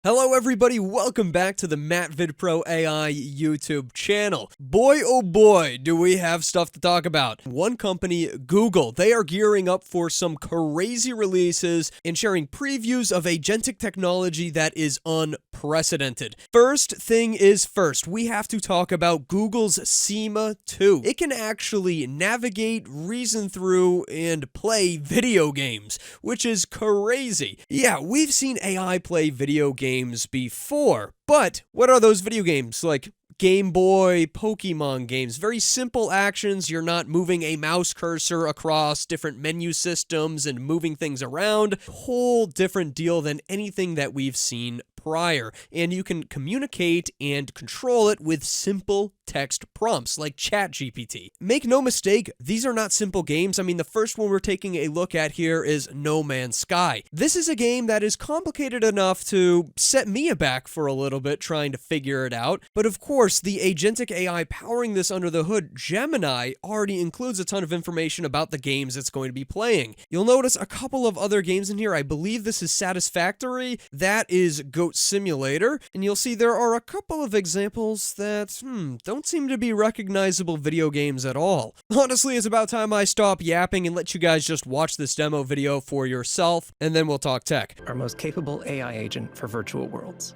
Hello everybody, welcome back to the MattVidPro AI YouTube channel. Boy oh boy, do we have stuff to talk about. One company, Google, they are gearing up for some crazy releases and sharing previews of agentic technology that is unprecedented. First thing is first, we have to talk about Google's SIMA 2. It can actually navigate, reason through, and play video games, which is crazy. Yeah, we've seen AI play video games before, but what are those video games? Like Game Boy, Pokemon games, very simple actions. You're not moving a mouse cursor across different menu systems and moving things around. Whole different deal than anything that we've seen prior, and you can communicate and control it with simple text prompts like ChatGPT. Make no mistake, these are not simple games. I mean, the first one we're taking a look at here is No Man's Sky. This is a game that is complicated enough to set me aback for a little bit trying to figure it out, but of course, the agentic AI powering this under the hood, Gemini, already includes a ton of information about the games it's going to be playing. You'll notice a couple of other games in here. I believe this is Satisfactory. That is Goat Simulator, and you'll see there are a couple of examples that, don't seem to be recognizable video games at all. Honestly, it's about time I stop yapping and let you guys just watch this demo video for yourself, and then we'll talk tech. Our most capable AI agent for virtual worlds.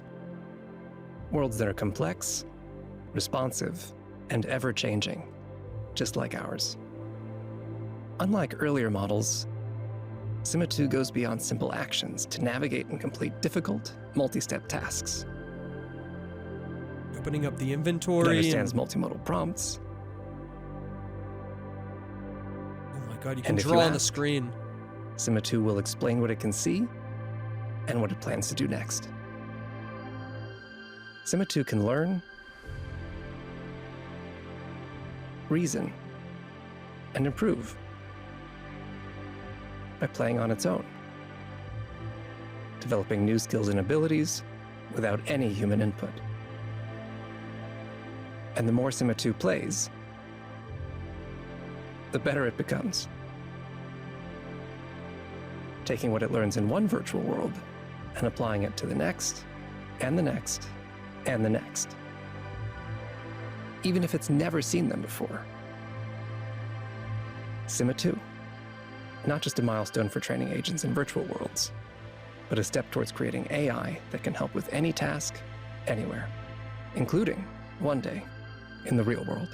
Worlds that are complex, responsive, and ever-changing, just like ours. Unlike earlier models, SIMA 2 goes beyond simple actions to navigate and complete difficult, multi-step tasks. Opening up the It inventory. understands multimodal prompts. Oh my god, you can And if draw you on the ask, screen. SIMA 2 will explain what it can see and what it plans to do next. SIMA 2 can learn, reason, and improve by playing on its own, developing new skills and abilities without any human input. And the more SIMA 2 plays, the better it becomes, taking what it learns in one virtual world and applying it to the next, and the next, and the next, even if it's never seen them before. SIMA 2. Not just a milestone for training agents in virtual worlds, but a step towards creating AI that can help with any task, anywhere, including, one day, in the real world.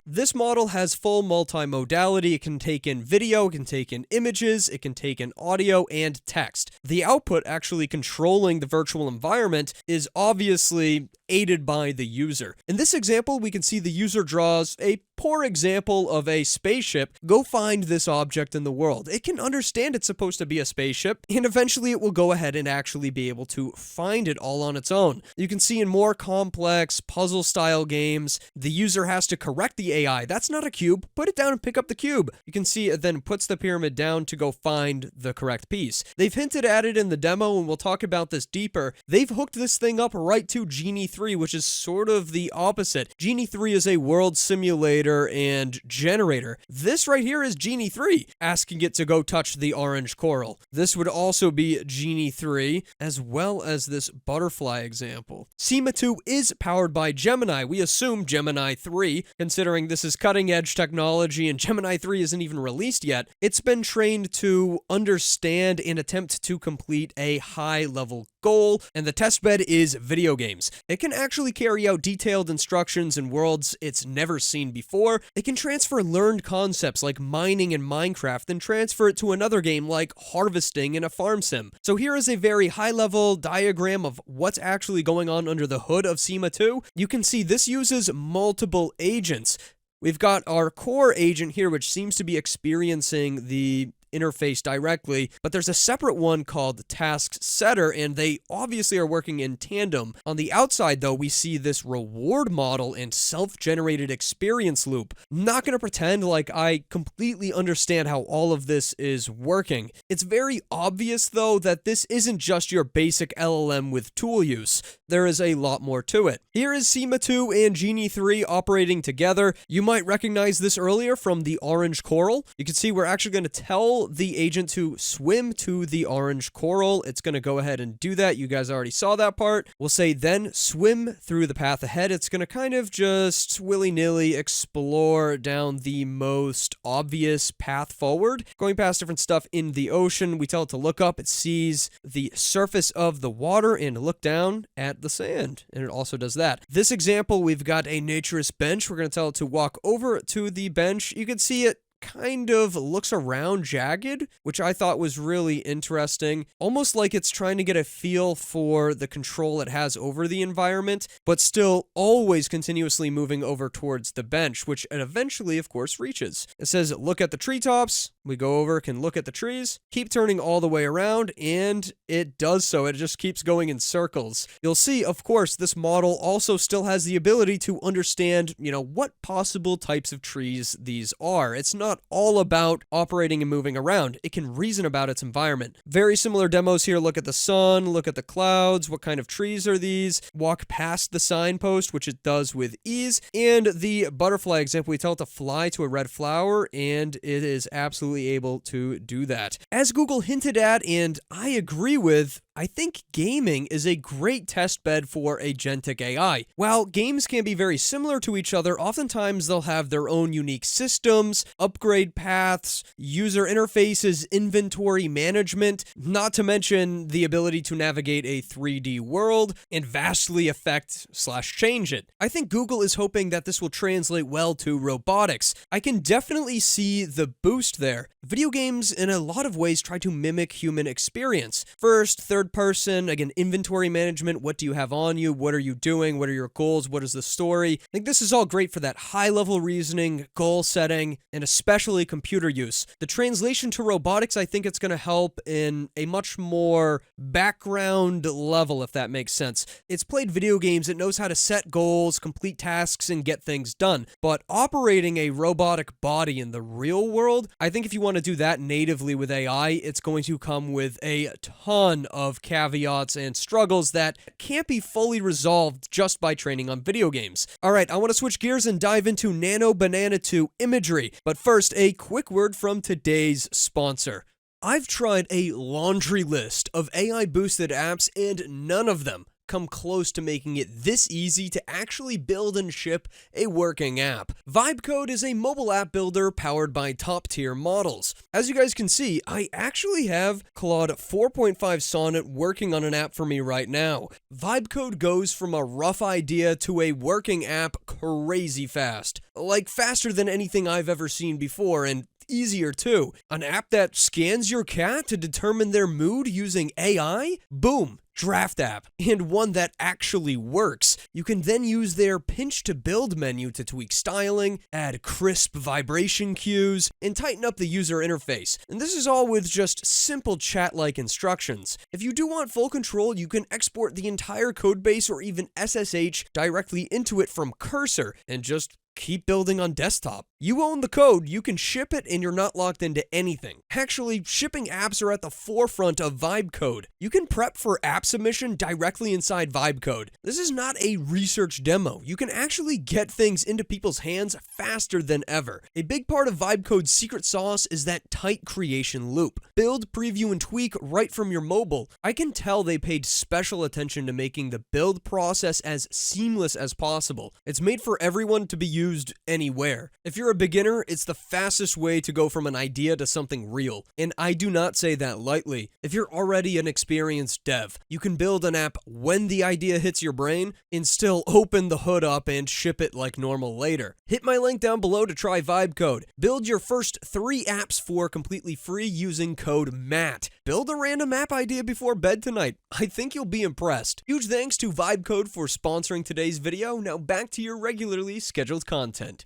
This model has full multimodality. It can take in video, it can take in images, it can take in audio and text. The output actually controlling the virtual environment is obviously aided by the user. In this example, we can see the user draws a poor example of a spaceship. Go find this object in the world. It can understand it's supposed to be a spaceship, and eventually it will go ahead and actually be able to find it all on its own. You can see in more complex puzzle-style games, the user has to correct the AI. That's not a cube. Put it down and pick up the cube. You can see it then puts the pyramid down to go find the correct piece. They've hinted at it in the demo, and we'll talk about this deeper. They've hooked this thing up right to Genie 3, which is sort of the opposite. Genie 3 is a world simulator and generator. This right here is Genie 3, asking it to go touch the orange coral. This would also be Genie 3, as well as this butterfly example. SIMA 2 is powered by Gemini. We assume Gemini 3, considering this is cutting-edge technology and Gemini 3 isn't even released yet. It's been trained to understand and attempt to complete a high-level goal, and the testbed is video games. It can actually carry out detailed instructions in worlds it's never seen before. It can transfer learned concepts like mining in Minecraft and transfer it to another game like harvesting in a farm sim. So here is a very high-level diagram of what's actually going on under the hood of SIMA 2. You can see this uses multiple agents. We've got our core agent here, which seems to be experiencing the interface directly, but there's a separate one called Task Setter, and they obviously are working in tandem. On the outside, though, we see this reward model and self-generated experience loop. I'm not going to pretend like I completely understand how all of this is working. It's very obvious, though, that this isn't just your basic LLM with tool use. There is a lot more to it. Here is SIMA 2 and Genie 3 operating together. You might recognize this earlier from the orange coral. You can see we're actually going to tell tell the agent to swim to the orange coral. It's going to go ahead and do that. You guys already saw that part. We'll say then swim through the path ahead. It's going to kind of just willy-nilly explore down the most obvious path forward, going past different stuff in the ocean. We tell it to look up. It sees the surface of the water and look down at the sand, and it also does that. This example, we've got a naturist bench. We're going to tell it to walk over to the bench. You can see it kind of looks around jagged, which I thought was really interesting. Almost like it's trying to get a feel for the control it has over the environment, but still always continuously moving over towards the bench, which it eventually, of course, reaches. It says, look at the treetops. We go over, can look at the trees, keep turning all the way around, and it does so. It just keeps going in circles. You'll see, of course, this model also still has the ability to understand, what possible types of trees these are. It's not all about operating and moving around. It can reason about its environment. Very similar demos here. Look at the sun, look at the clouds. What kind of trees are these? Walk past the signpost, which it does with ease. And the butterfly example, we tell it to fly to a red flower, and it is absolutely able to do that. As Google hinted at, and I agree with, I think gaming is a great test bed for agentic AI. While games can be very similar to each other, oftentimes they'll have their own unique systems, upgrade paths, user interfaces, inventory management, not to mention the ability to navigate a 3D world and vastly affect/change it. I think Google is hoping that this will translate well to robotics. I can definitely see the boost there. Video games, in a lot of ways, try to mimic human experience. First, third person, again, inventory management. What do you have on you? What are you doing? What are your goals? What is the story? I think this is all great for that high-level reasoning, goal setting, and especially computer use. The translation to robotics, I think it's going to help in a much more background level, if that makes sense. It's played video games. It knows how to set goals, complete tasks, and get things done. But operating a robotic body in the real world, I think if you want to do that natively with AI, it's going to come with a ton of caveats and struggles that can't be fully resolved just by training on video games. Alright, I want to switch gears and dive into Nano Banana 2 imagery, but first, a quick word from today's sponsor. I've tried a laundry list of AI-boosted apps, and none of them come close to making it this easy to actually build and ship a working app. VibeCode is a mobile app builder powered by top-tier models. As you guys can see, I actually have Claude 4.5 Sonnet working on an app for me right now. VibeCode goes from a rough idea to a working app crazy fast. Like faster than anything I've ever seen before, and easier too. An app that scans your cat to determine their mood using AI? Boom! Draft app, and one that actually works. You can then use their pinch to build menu to tweak styling, add crisp vibration cues, and tighten up the user interface. And this is all with just simple chat-like instructions. If you do want full control, you can export the entire codebase or even SSH directly into it from Cursor and just keep building on desktop. You own the code, you can ship it, and you're not locked into anything. Actually, shipping apps are at the forefront of VibeCode. You can prep for app submission directly inside VibeCode. This is not a research demo. You can actually get things into people's hands faster than ever. A big part of VibeCode's secret sauce is that tight creation loop. Build, preview, and tweak right from your mobile. I can tell they paid special attention to making the build process as seamless as possible. It's made for everyone to be used anywhere. If you're a beginner, it's the fastest way to go from an idea to something real. And I do not say that lightly. If you're already an experienced dev, you can build an app when the idea hits your brain and still open the hood up and ship it like normal later. Hit my link down below to try VibeCode. Build your first 3 apps for completely free using code MATT. Build a random app idea before bed tonight. I think you'll be impressed. Huge thanks to VibeCode for sponsoring today's video. Now back to your regularly scheduled content.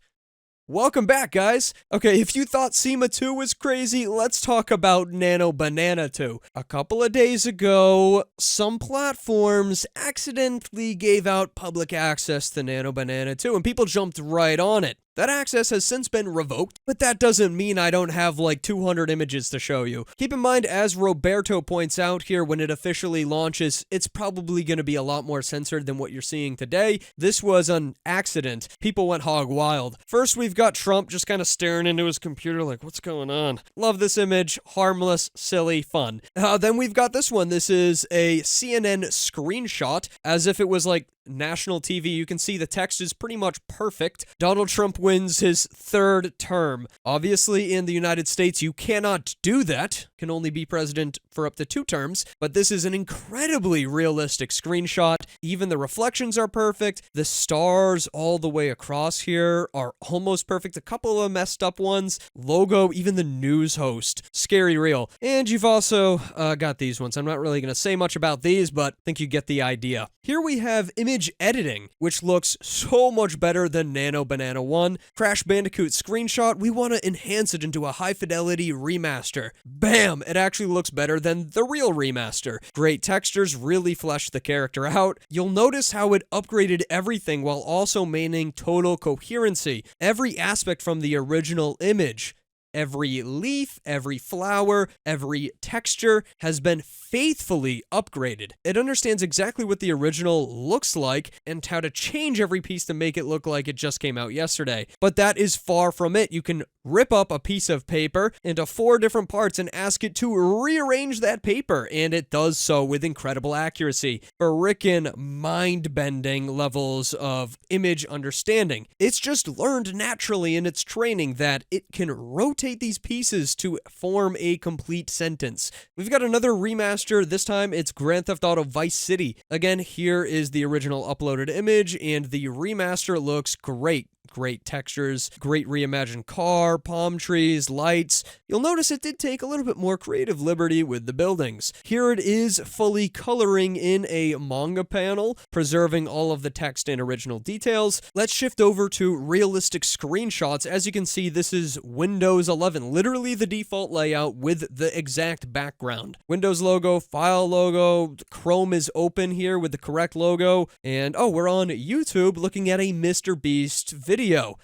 Welcome back, guys. Okay, if you thought SEMA 2 was crazy, let's talk about Nano Banana 2. A couple of days ago, some platforms accidentally gave out public access to Nano Banana 2, and people jumped right on it. That access has since been revoked, but that doesn't mean I don't have like 200 images to show you. Keep in mind, as Roberto points out here, when it officially launches, it's probably going to be a lot more censored than what you're seeing today. This was an accident. People went hog wild. First, we've got Trump just kind of staring into his computer like, what's going on? Love this image. Harmless, silly, fun. Then we've got this one. This is a CNN screenshot, as if it was like national TV. You can see the text is pretty much perfect. Donald Trump wins his third term. Obviously, in the United States, you cannot do that. Can only be president for up to 2 terms. But this is an incredibly realistic screenshot. Even the reflections are perfect. The stars all the way across here are almost perfect. A couple of messed up ones. Logo, even the news host. Scary real. And you've also got these ones. I'm not really going to say much about these, but I think you get the idea. Here we have image editing, which looks so much better than Nano Banana 1. Crash Bandicoot screenshot, we want to enhance it into a high fidelity remaster. Bam! It actually looks better than the real remaster. Great textures, really flesh the character out. You'll notice how it upgraded everything while also maintaining total coherency. Every aspect from the original image. Every leaf, every flower, every texture has been faithfully upgraded. It understands exactly what the original looks like and how to change every piece to make it look like it just came out yesterday. But that is far from it. You can rip up a piece of paper into 4 different parts and ask it to rearrange that paper, and it does so with incredible accuracy. Frickin' mind-bending levels of image understanding. It's just learned naturally in its training that it can rotate these pieces to form a complete sentence. We've got another remaster. This time it's Grand Theft Auto Vice City. Again, here is the original uploaded image, and the remaster looks great. Great textures, great reimagined car, palm trees, lights. You'll notice it did take a little bit more creative liberty with the buildings. Here it is fully coloring in a manga panel, preserving all of the text and original details. Let's shift over to realistic screenshots. As you can see, this is Windows 11, literally the default layout with the exact background. Windows logo, file logo, Chrome is open here with the correct logo, and oh, we're on YouTube looking at a Mr. Beast video.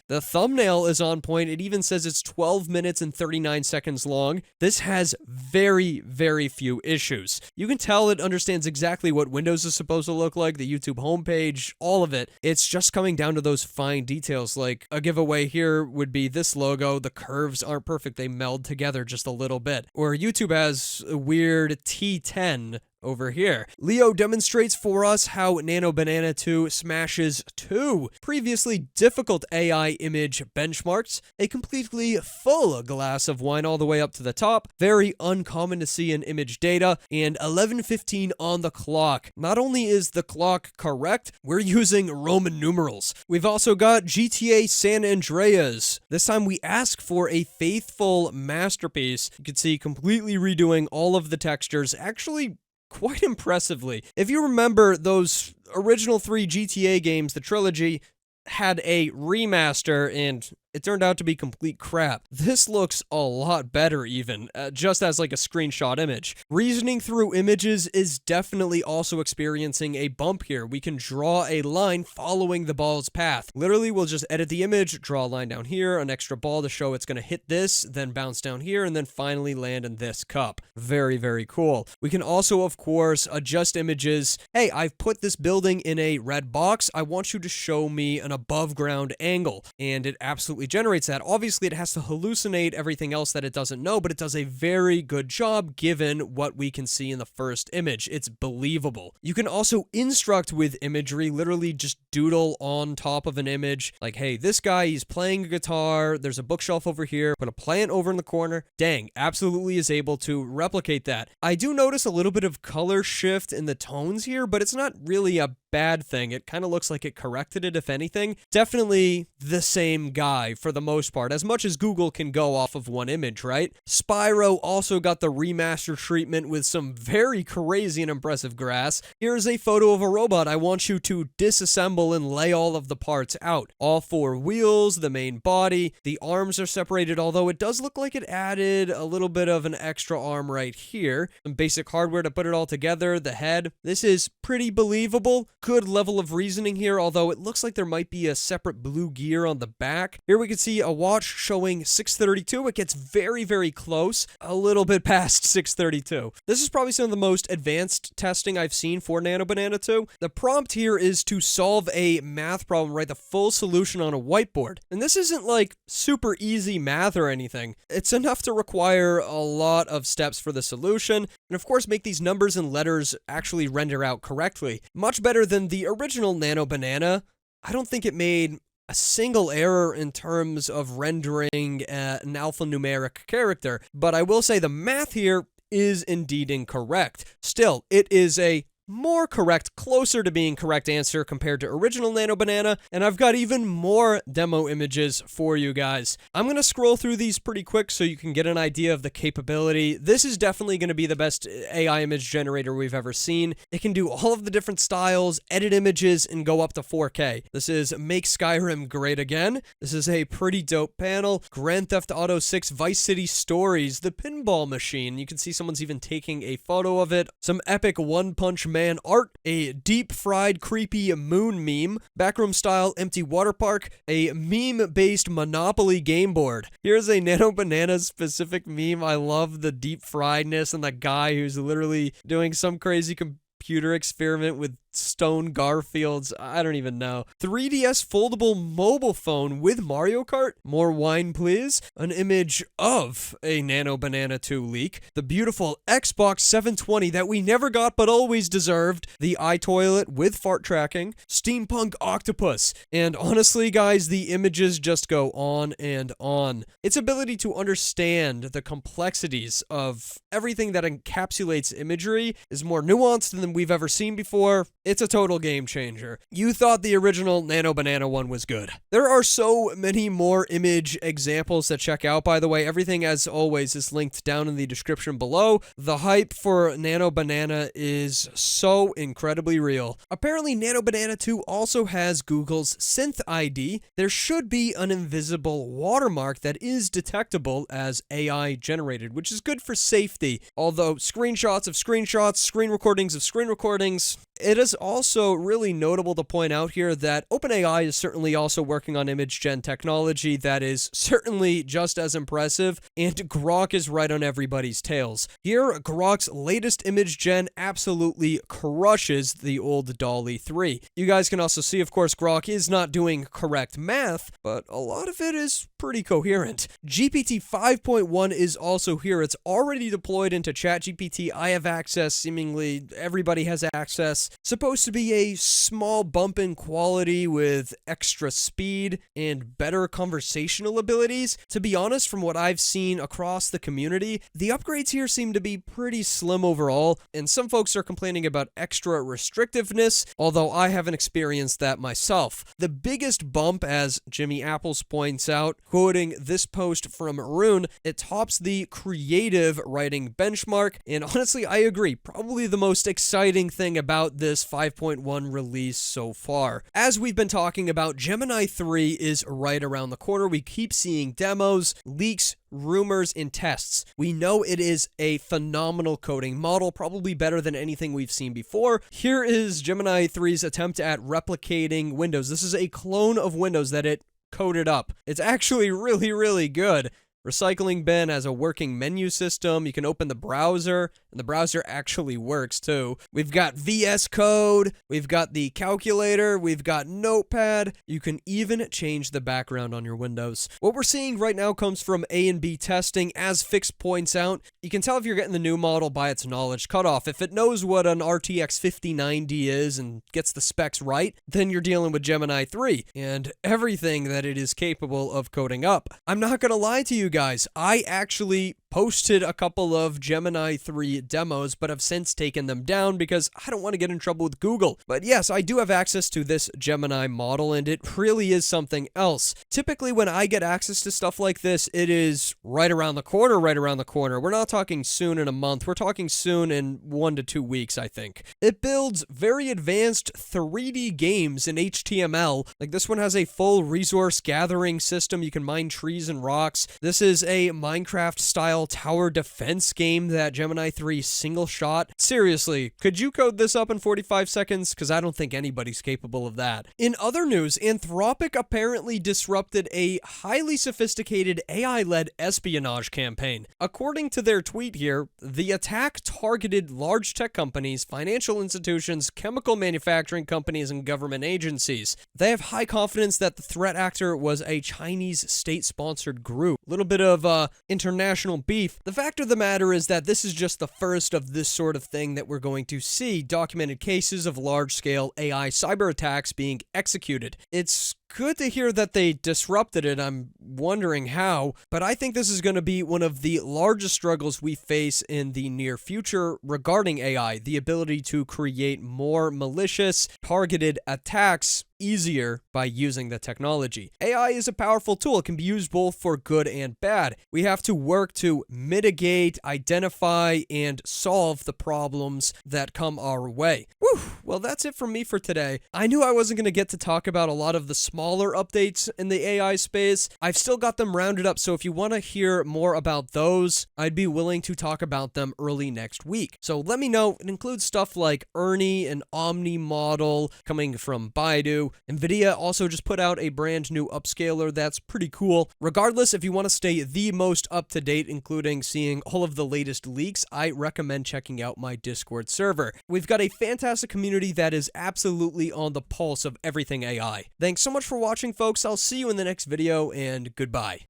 The thumbnail is on point. It even says it's 12 minutes and 39 seconds long. This has very, very few issues. You can tell it understands exactly what Windows is supposed to look like, the YouTube homepage, all of it. It's just coming down to those fine details. Like a giveaway here would be this logo. The curves aren't perfect. They meld together just a little bit. Or YouTube has a weird T10 over here. Leo demonstrates for us how Nano Banana 2 smashes 2 previously difficult AI image benchmarks, a completely full glass of wine all the way up to the top, very uncommon to see in image data, and 11:15 on the clock. Not only is the clock correct, we're using Roman numerals. We've also got GTA San Andreas. This time we ask for a faithful masterpiece. You can see completely redoing all of the textures, actually quite impressively. If you remember those original 3 GTA games, the trilogy had a remaster and it turned out to be complete crap. This looks a lot better even, just as like a screenshot image. Reasoning through images is definitely also experiencing a bump here. We can draw a line following the ball's path. Literally, we'll just edit the image, draw a line down here, an extra ball to show it's going to hit this, then bounce down here, and then finally land in this cup. Very, very cool. We can also, of course, adjust images. Hey, I've put this building in a red box. I want you to show me an above ground angle, and it absolutely generates that. Obviously, it has to hallucinate everything else that it doesn't know, but it does a very good job given what we can see in the first image. It's believable. You can also instruct with imagery, literally just doodle on top of an image. Like, hey, this guy, he's playing a guitar. There's a bookshelf over here. Put a plant over in the corner. Dang, absolutely is able to replicate that. I do notice a little bit of color shift in the tones here, but it's not really a bad thing. It kind of looks like it corrected it, if anything. Definitely the same guy for the most part, as much as Google can go off of one image, right? Spyro also got the remaster treatment with some very crazy and impressive grass. Here's a photo of a robot. I want you to disassemble and lay all of the parts out. All 4 wheels, the main body, the arms are separated, although it does look like it added a little bit of an extra arm right here. Some basic hardware to put it all together, the head. This is pretty believable. Good level of reasoning here, although it looks like there might be a separate blue gear on the back. Here we can see a watch showing 632. It gets very, very close, a little bit past 632. This is probably some of the most advanced testing I've seen for Nano Banana 2. The prompt here is to solve a math problem, write the full solution on a whiteboard. And this isn't like super easy math or anything. It's enough to require a lot of steps for the solution, and of course make these numbers and letters actually render out correctly. Much better than the original Nano Banana. I don't think it made a single error in terms of rendering an alphanumeric character, but I will say the math here is indeed incorrect. Still, it is a more correct, closer to being correct answer compared to original Nano Banana, and I've got even more demo images for you guys. I'm going to scroll through these pretty quick so you can get an idea of the capability. This is definitely going to be the best AI image generator we've ever seen. It can do all of the different styles, edit images, and go up to 4K. This is Make Skyrim Great Again. This is a pretty dope panel. Grand Theft Auto 6 Vice City Stories, the pinball machine. You can see someone's even taking a photo of it. Some epic One Punch Man art, a deep-fried creepy moon meme, backroom style empty water park, a meme-based Monopoly game board. Here's a Nano Banana specific meme. I love the deep-friedness and the guy who's literally doing some crazy computer experiment with stone Garfields. I don't even know. 3DS foldable mobile phone with Mario Kart. More wine, please. An image of a Nano Banana 2 leak. The beautiful Xbox 720 that we never got but always deserved. The iToilet with fart tracking. Steampunk octopus. And honestly, guys, the images just go on and on. Its ability to understand the complexities of everything that encapsulates imagery is more nuanced than we've ever seen before. It's a total game changer. You thought the original Nano Banana one was good. There are so many more image examples to check out, by the way. Everything, as always, is linked down in the description below. The hype for Nano Banana is so incredibly real. Apparently, Nano Banana 2 also has Google's Synth ID. There should be an invisible watermark that is detectable as AI generated, which is good for safety. Although screenshots of screenshots, screen recordings of screen recordings, it is also really notable to point out here that OpenAI is certainly also working on image gen technology that is certainly just as impressive, and Grok is right on everybody's tails. Here, Grok's latest image gen absolutely crushes the old DALL-E 3. You guys can also see, of course, Grok is not doing correct math, but a lot of it is pretty coherent. GPT 5.1 is also here. It's already deployed into ChatGPT. I have access. Seemingly everybody has access. Supposed to be a small bump in quality with extra speed and better conversational abilities. To be honest, from what I've seen across the community, the upgrades here seem to be pretty slim overall, and some folks are complaining about extra restrictiveness, although I haven't experienced that myself. The biggest bump, as Jimmy Apples points out, quoting this post from Rune, it tops the creative writing benchmark, and honestly, I agree. Probably the most exciting thing about this 5.1 release so far. As we've been talking about, Gemini 3 is right around the corner. We keep seeing demos, leaks, rumors, and tests. We know it is a phenomenal coding model, probably better than anything we've seen before. Here is Gemini 3's attempt at replicating Windows. This is a clone of Windows that it coded up. It's actually really, really good. Recycling bin has a working menu system. You can open the browser, and the browser actually works too. We've got VS Code, we've got the calculator, we've got Notepad. You can even change the background on your Windows. What we're seeing right now comes from A and B testing. As Fix points out, you can tell if you're getting the new model by its knowledge cutoff. If it knows what an RTX 5090 is and gets the specs right, then you're dealing with Gemini 3 and everything that it is capable of coding up. I'm not gonna lie to you guys, I actually posted a couple of Gemini 3 demos, but have since taken them down because I don't want to get in trouble with Google. But yes, I do have access to this Gemini model, and it really is something else. Typically, when I get access to stuff like this, it is right around the corner, right around the corner. We're not talking soon in a month. We're talking soon in 1 to 2 weeks, I think. It builds very advanced 3D games in HTML. Like this one has a full resource gathering system. You can mine trees and rocks. This is a Minecraft-style mobile tower defense game that Gemini 3 single shot. Seriously, could you code this up in 45 seconds? Because I don't think anybody's capable of that. In other news, Anthropic apparently disrupted a highly sophisticated AI-led espionage campaign. According to their tweet here, the attack targeted large tech companies, financial institutions, chemical manufacturing companies, and government agencies. They have high confidence that the threat actor was a Chinese state-sponsored group. A little bit of international beef. The fact of the matter is that this is just the first of this sort of thing that we're going to see, documented cases of large-scale AI cyber attacks being executed. It's good to hear that they disrupted it. I'm wondering how, but I think this is going to be one of the largest struggles we face in the near future regarding AI, the ability to create more malicious, targeted attacks easier by using the technology. AI is a powerful tool. It can be used both for good and bad. We have to work to mitigate, identify, and solve the problems that come our way. Whew! Well, that's it from me for today. I knew I wasn't going to get to talk about a lot of the smaller updates in the AI space. I've still got them rounded up, so if you want to hear more about those, I'd be willing to talk about them early next week. So let me know. It includes stuff like Ernie and Omni model coming from Baidu. NVIDIA also just put out a brand new upscaler that's pretty cool. Regardless, if you want to stay the most up to date, including seeing all of the latest leaks, I recommend checking out my Discord server. We've got a fantastic community that is absolutely on the pulse of everything AI. Thanks so much for watching, folks. I'll see you in the next video, and goodbye.